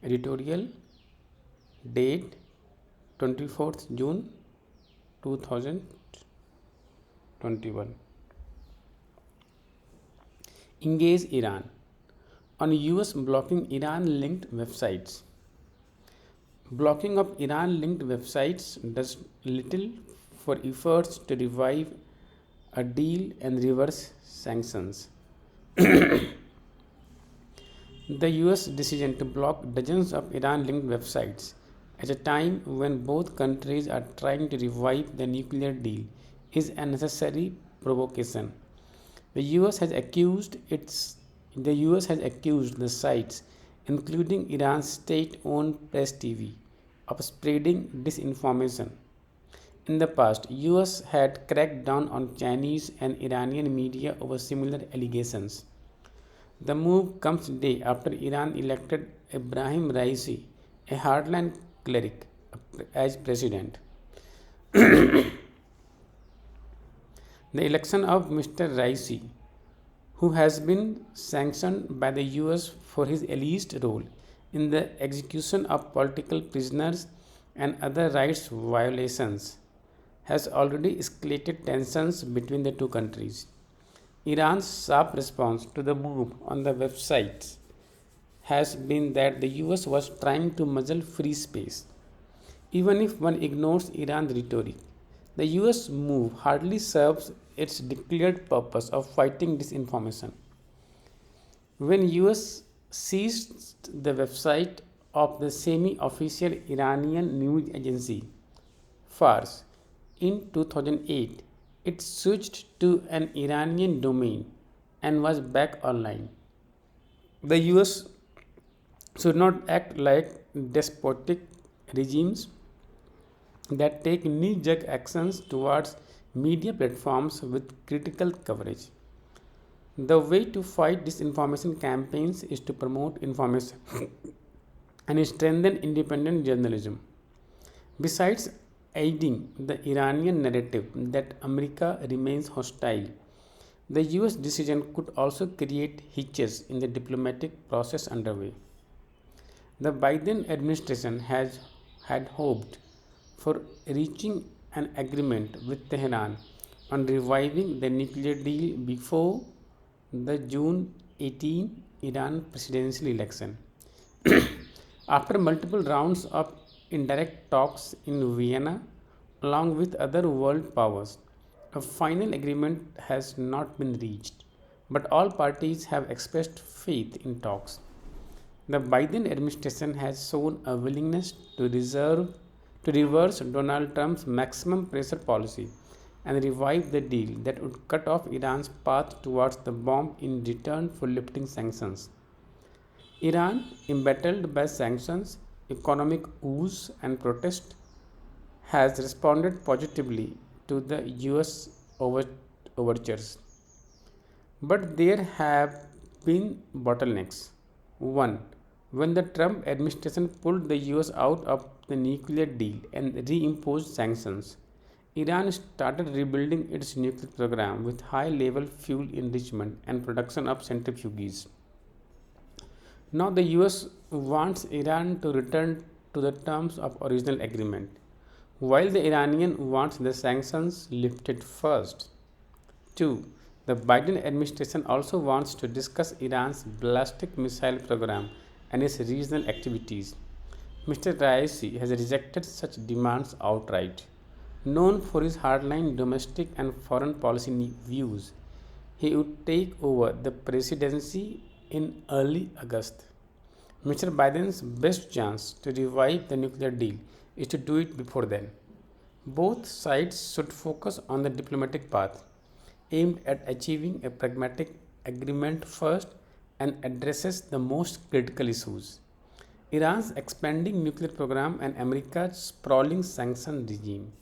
Editorial, date 24th June 2021. Engage Iran. On US blocking Iran-linked websites. Blocking of Iran-linked websites does little for efforts to revive a deal and reverse sanctions. The US decision to block dozens of Iran linked websites at a time when both countries are trying to revive the nuclear deal is a necessary provocation. The US has accused the sites, including Iran's state-owned press TV, of spreading disinformation. In the past, US had cracked down on Chinese and Iranian media over similar allegations. The move comes a day after Iran elected Ibrahim Raisi, a hardline cleric, as president. The election of Mr. Raisi, who has been sanctioned by the US for his alleged role in the execution of political prisoners and other rights violations, has already escalated tensions between the two countries. Iran's sharp response to the move on the websites has been that the US was trying to muzzle free space. Even if one ignores Iran's rhetoric, the US move hardly serves its declared purpose of fighting disinformation. When US seized the website of the semi-official Iranian news agency Fars in 2008, it switched to an Iranian domain and was back online. The US should not act like despotic regimes that take knee-jerk actions towards media platforms with critical coverage. The way to fight disinformation campaigns is to promote information and strengthen independent journalism. Besides aiding the Iranian narrative that America remains hostile, the US decision could also create hitches in the diplomatic process underway. The Biden administration had hoped for reaching an agreement with Tehran on reviving the nuclear deal before the June 18 Iran presidential election. After multiple rounds of indirect talks in Vienna, along with other world powers, a final agreement has not been reached, but all parties have expressed faith in talks. The Biden administration has shown a willingness to reverse Donald Trump's maximum pressure policy and revive the deal that would cut off Iran's path towards the bomb in return for lifting sanctions. Iran, embattled by sanctions, economic woes, and protest, has responded positively to the US overtures. But there have been bottlenecks. One, when the Trump administration pulled the US out of the nuclear deal and reimposed sanctions, Iran started rebuilding its nuclear program with high level fuel enrichment and production of centrifuges. Now the US wants Iran to return to the terms of original agreement, while the Iranian wants the sanctions lifted first. 2. The Biden administration also wants to discuss Iran's ballistic missile program and its regional activities. Mr. Raisi has rejected such demands outright. Known for his hardline domestic and foreign policy views, he would take over the presidency in early August. Mr. Biden's best chance to revive the nuclear deal is to do it before then. Both sides should focus on the diplomatic path, aimed at achieving a pragmatic agreement first and addresses the most critical issues: Iran's expanding nuclear program and America's sprawling sanction regime.